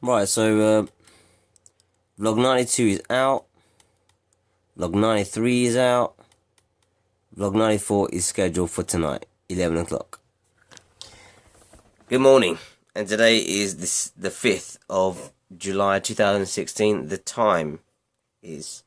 Right, so vlog 92 is out, vlog 93 is out, vlog 94 is scheduled for tonight, 11 o'clock. Good morning, and today is the 5th of July 2016. The time is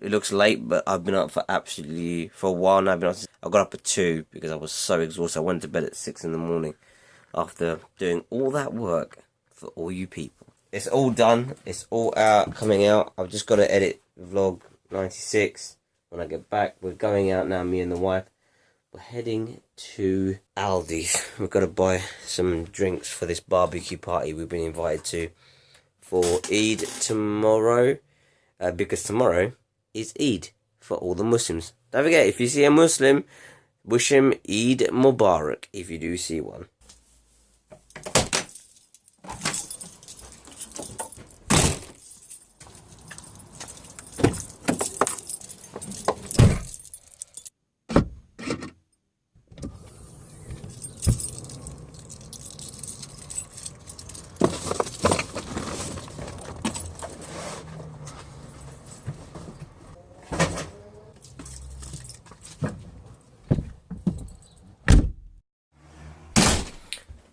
it looks late, but I've been up for a while now. I got up at 2 because I was so exhausted. I went to bed at 6 in the morning after doing all that work for all you people. It's all done. It's all out, coming out. I've just got to edit vlog 96 when I get back. We're going out now, me and the wife. We're heading to Aldi's. We've got to buy some drinks for this barbecue party we've been invited to for Eid tomorrow. Because tomorrow is Eid for all the Muslims. Don't forget, if you see a Muslim, wish him Eid Mubarak if you do see one.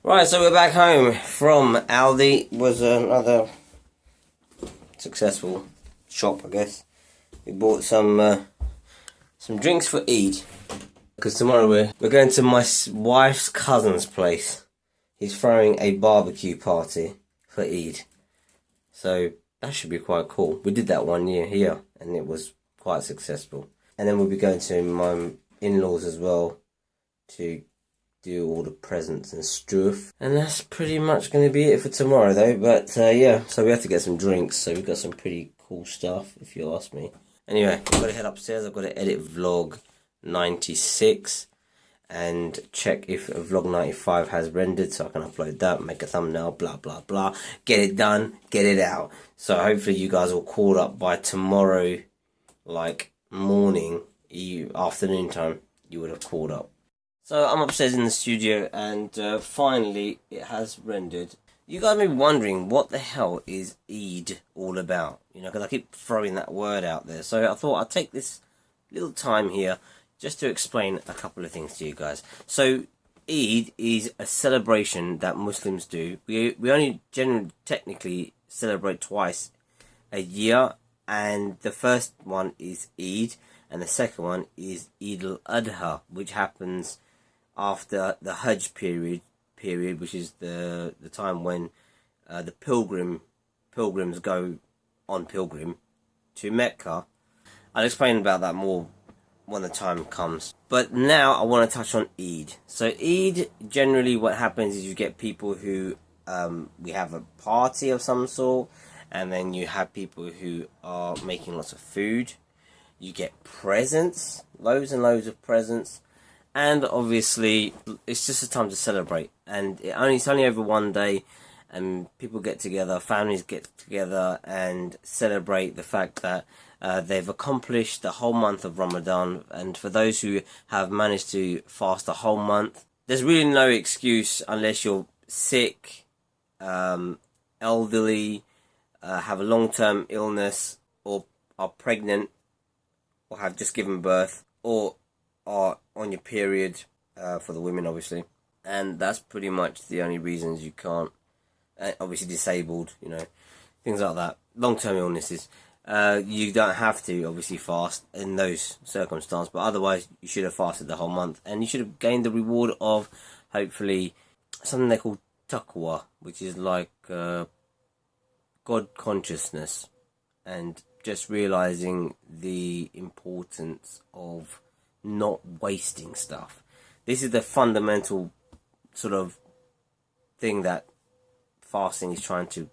Right, so we're back home from Aldi. Was another successful shop, I guess. We bought some drinks for Eid, because tomorrow we're going to my wife's cousin's place. He's throwing a barbecue party for Eid, so that should be quite cool. We did that one year here, and it was quite successful. And then we'll be going to my in-laws as well to do all the presents and stuff. And that's pretty much going to be it for tomorrow though. But yeah, so we have to get some drinks. So we've got some pretty cool stuff, if you ask me. Anyway, I've got to head upstairs. I've got to edit vlog 96 and check if vlog 95 has rendered, so I can upload that, make a thumbnail, blah blah blah, get it done, get it out. So hopefully you guys will call up by tomorrow, like morning, afternoon time, you would have called up. So I'm upstairs in the studio, and finally it has rendered. You guys may be wondering, what the hell is Eid all about? You know, because I keep throwing that word out there. So I thought I'd take this little time here just to explain a couple of things to you guys. So Eid is a celebration that Muslims do. We only generally technically celebrate twice a year, and the first one is Eid, and the second one is Eid al-Adha, which happens after the Hajj period, which is the time when the pilgrims go on pilgrim to Mecca. I'll explain about that more when the time comes. But now I want to touch on Eid. So Eid, generally what happens is you get people who, we have a party of some sort, and then you have people who are making lots of food. You get presents, loads and loads of presents. And obviously, it's just a time to celebrate. And it's only over one day, and people get together, families get together, and celebrate the fact that they've accomplished the whole month of Ramadan. And for those who have managed to fast the whole month, there's really no excuse unless you're sick, elderly, have a long-term illness, or are pregnant, or have just given birth, or are on your period, for the women obviously, and that's pretty much the only reasons you can't. Obviously disabled, you know, things like that, long-term illnesses. You don't have to obviously fast in those circumstances, but otherwise you should have fasted the whole month, and you should have gained the reward of hopefully something they call taqwa, which is like God consciousness, and just realizing the importance of not wasting stuff. This is the fundamental sort of thing that fasting is trying to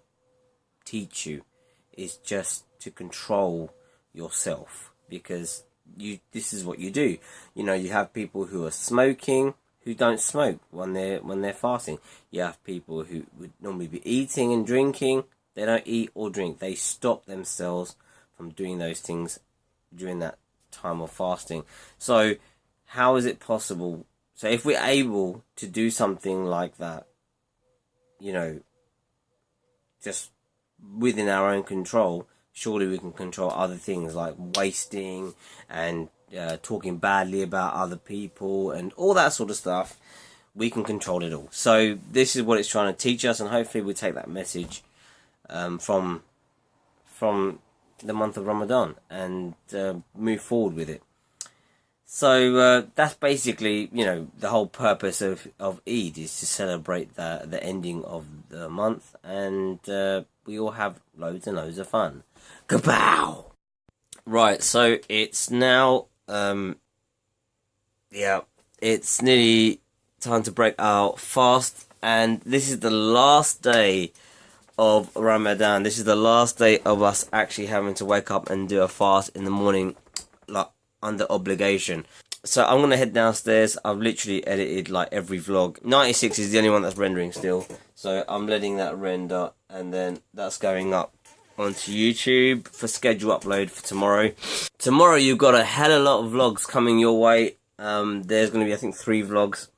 teach you, is just to control yourself, because this is what you do. You know, you have people who are smoking, who don't smoke when they're fasting. You have people who would normally be eating and drinking. They don't eat or drink. They stop themselves from doing those things during that time of fasting. So how is it possible? So if we're able to do something like that, you know, just within our own control, surely we can control other things like wasting and talking badly about other people and all that sort of stuff. We can control it all. So this is what it's trying to teach us, and hopefully we'll take that message from the month of Ramadan and move forward with it. So that's basically, you know, the whole purpose of Eid is to celebrate the ending of the month, and we all have loads and loads of fun. Kapow! Right, so it's now, it's nearly time to break our fast, and this is the last day of Ramadan. This is the last day of us actually having to wake up and do a fast in the morning, like under obligation. So I'm gonna head downstairs. I've literally edited like every vlog. 96 is the only one that's rendering still, so I'm letting that render, and then that's going up onto YouTube for schedule upload for tomorrow. Tomorrow you've got a hell of a lot of vlogs coming your way. There's gonna be, I think, 3 vlogs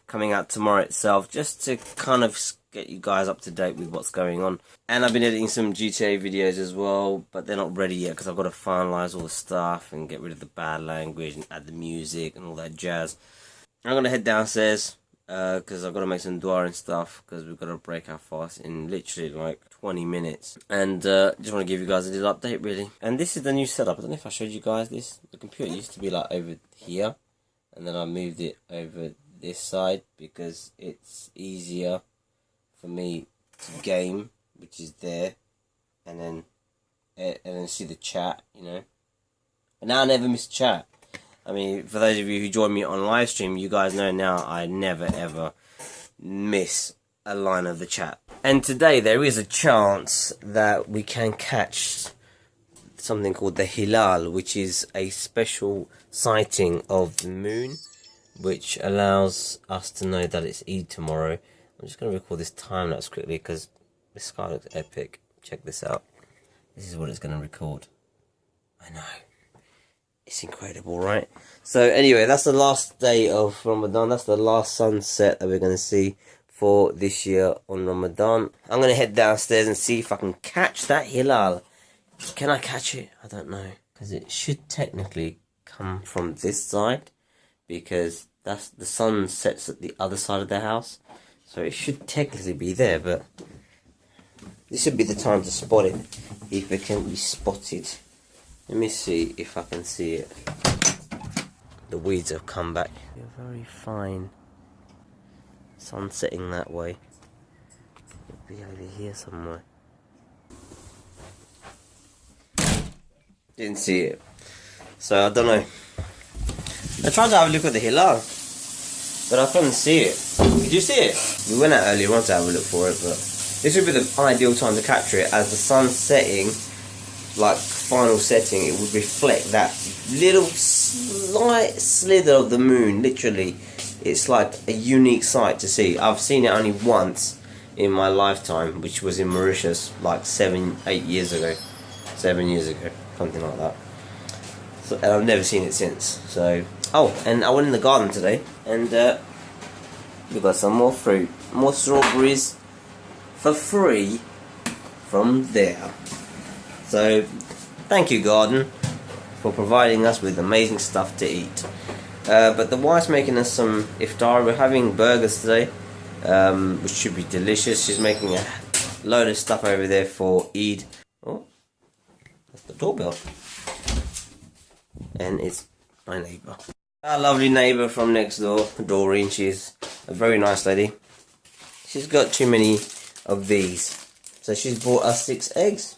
coming out tomorrow itself, just to kind of get you guys up to date with what's going on. And I've been editing some GTA videos as well, but they're not ready yet because I've got to finalise all the stuff and get rid of the bad language and add the music and all that jazz. I'm going to head downstairs because I've got to make some dua and stuff, because we've got to break our fast in literally like 20 minutes. And just want to give you guys a little update really. And this is the new setup. I don't know if I showed you guys this. The computer used to be like over here, and then I moved it over this side because it's easier for me to game, which is there, and then see the chat, you know. And now I never miss chat. I mean, for those of you who join me on live stream, you guys know now I never ever miss a line of the chat. And today there is a chance that we can catch something called the Hilal, which is a special sighting of the moon, which allows us to know that it's Eid tomorrow. I'm just going to record this time lapse quickly because the sky looks epic. Check this out. This is what it's going to record. I know. It's incredible, right? So anyway, that's the last day of Ramadan. That's the last sunset that we're going to see for this year on Ramadan. I'm going to head downstairs and see if I can catch that Hilal. Can I catch it? I don't know. Because it should technically come from this side, because that's the sun sets at the other side of the house. So it should technically be there, but this should be the time to spot it, if it can be spotted. Let me see if I can see it. The weeds have come back. They're very fine. Sun setting that way. It'll be over here somewhere. Didn't see it. So I don't know. I tried to have a look at the Hilal, but I couldn't see it. Did you see it? We went out earlier on to have a look for it, but this would be the ideal time to capture it, as the sun's setting, like final setting, it would reflect that little slight slither of the moon. Literally, it's like a unique sight to see. I've seen it only once in my lifetime, which was in Mauritius, like 7-8 years ago. 7 years ago, something like that. So, and I've never seen it since. So, oh, and I went in the garden today, and we got some more fruit, more strawberries for free from there. So, thank you, garden, for providing us with amazing stuff to eat. But the wife's making us some iftar. We're having burgers today, which should be delicious. She's making a load of stuff over there for Eid. Oh, that's the doorbell. And it's my neighbour. Our lovely neighbour from next door, Doreen. She's a very nice lady. She's got too many of these, so she's bought us 6 eggs.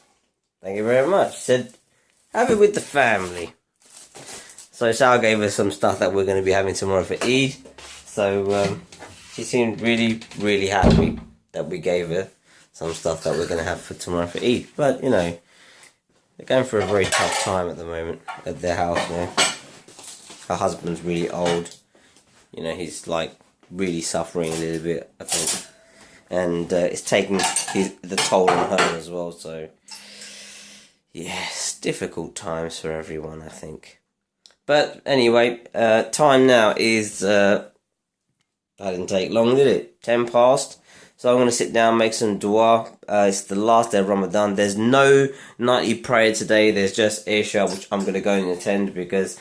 Thank you very much. She said, have it with the family. So Sal gave us some stuff that we're going to be having tomorrow for Eid. So she seemed really, really happy that we gave her some stuff that we're going to have for tomorrow for Eid. But, you know, They're going through a very tough time at the moment at their house now. Her husband's really old. You know, he's like really suffering a little bit, I think. And it's taking the toll on her as well, so yes, difficult times for everyone, I think. But anyway, time now is, that didn't take long, did it? 10 past. So I'm going to sit down, make some dua. It's the last day of Ramadan. There's no nightly prayer today. There's just Isha, which I'm going to go and attend because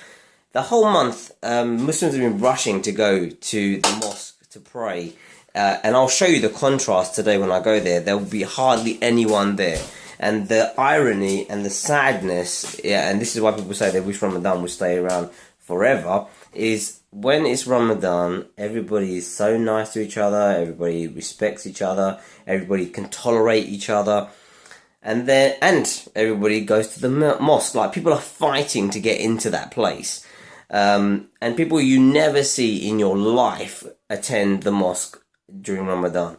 the whole month, Muslims have been rushing to go to the mosque to pray. And I'll show you the contrast today when I go there. There will be hardly anyone there. And the irony and the sadness, yeah, and this is why people say they wish Ramadan would stay around forever, is when it's Ramadan, everybody is so nice to each other, everybody respects each other, everybody can tolerate each other, and everybody goes to the mosque. Like, people are fighting to get into that place. And people you never see in your life attend the mosque during Ramadan.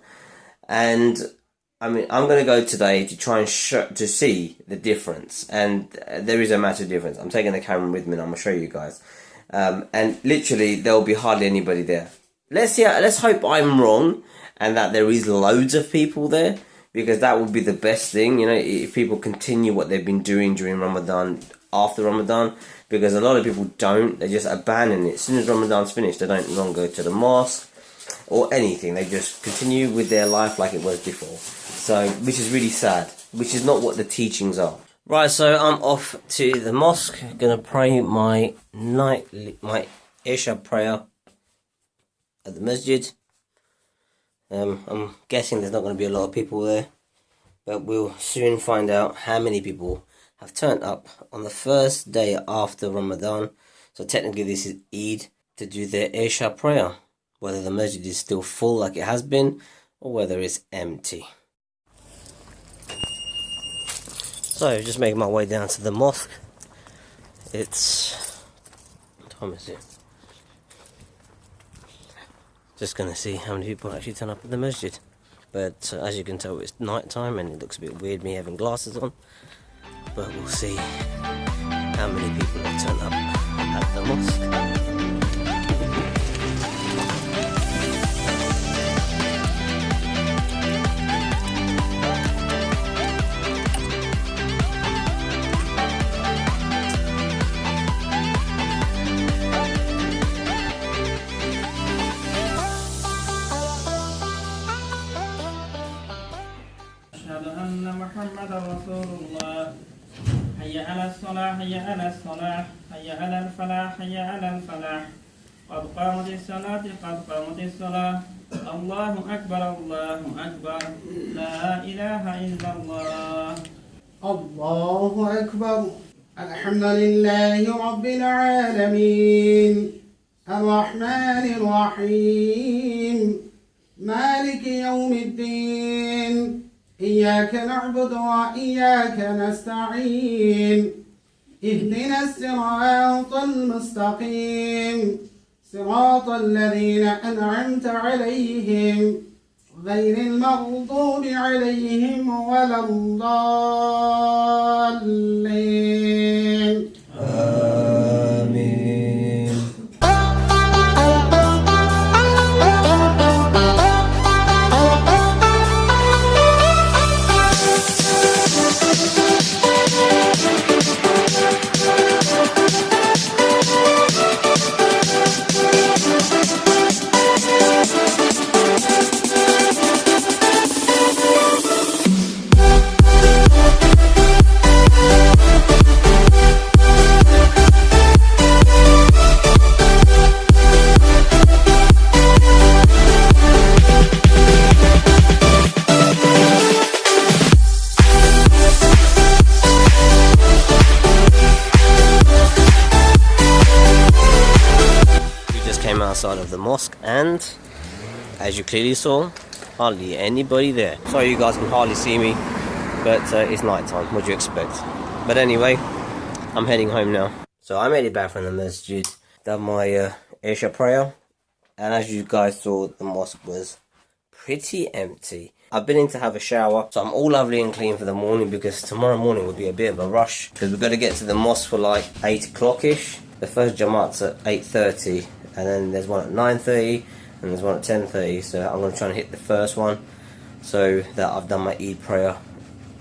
And I mean, I'm going to go today to try and to see the difference, and there is a massive difference. I'm taking the camera with me and I'm going to show you guys. And literally, there'll be hardly anybody there. Let's hope I'm wrong and that there is loads of people there, because that would be the best thing, you know, if people continue what they've been doing during Ramadan, after Ramadan, because a lot of people don't. They just abandon it. As soon as Ramadan's finished, they don't longer go to the mosque or anything. They just continue with their life like it was before. So, which is really sad, which is not what the teachings are. Right, so I'm off to the mosque, gonna pray my Isha prayer at the masjid. I'm guessing there's not going to be a lot of people there, but we'll soon find out how many people have turned up on the first day after Ramadan. So technically this is Eid, to do their Isha prayer, whether the masjid is still full like it has been, or whether it's empty. So, just making my way down to the mosque. What time is it? Just going to see how many people actually turn up at the masjid. But as you can tell, it's night time and it looks a bit weird me having glasses on. But we'll see how many people have turned up at the mosque. محمد رسول الله. حي على الصلاة حي على الصلاة حي على الفلاح حي على الفلاح. قد قامت الصلاة قد قامت الصلاة. الله أكبر الله أكبر. لا إله إلا الله. الله أكبر. الحمد لله رب العالمين الرحمن الرحيم مالك يوم الدين. إياك نعبد وإياك نستعين. اهدنا الصراط المستقيم صراط الذين أنعمت عليهم غير المغضوب عليهم ولا الضالين. Outside of the mosque, and as you clearly saw, hardly anybody there. Sorry you guys can hardly see me, but it's night time. What do you expect? But anyway, I'm heading home now. So I made it back from the masjid, done my Isha prayer, and as you guys saw, the mosque was pretty empty. I've been in to have a shower, so I'm all lovely and clean for the morning, because tomorrow morning would be a bit of a rush, because we've got to get to the mosque for like 8 o'clock-ish. The first Jamaat's at 8:30, and then there's one at 9:30, and there's one at 10:30, so I'm going to try and hit the first one, so that I've done my Eid prayer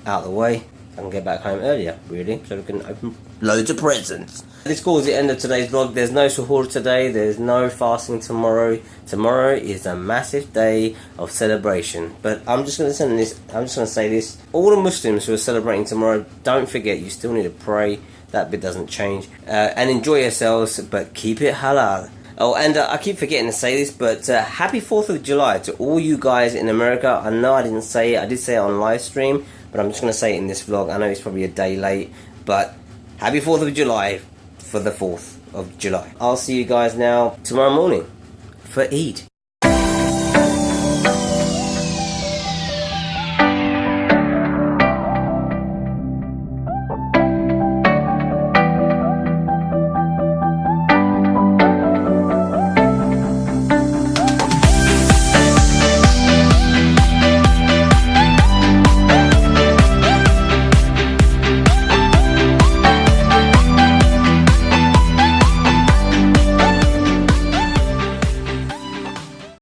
out of the way. I can get back home earlier, really, so we can open loads of presents. This calls the end of today's vlog. There's no suhoor today, there's no fasting tomorrow. Tomorrow is a massive day of celebration. But I'm just going to say this. All the Muslims who are celebrating tomorrow, don't forget, you still need to pray. That bit doesn't change. And enjoy yourselves, but keep it halal. Oh, and I keep forgetting to say this, but happy 4th of July to all you guys in America. I know I didn't say it, I did say it on live stream, but I'm just going to say it in this vlog. I know it's probably a day late, but happy 4th of July for the 4th of July. I'll see you guys now tomorrow morning for Eid.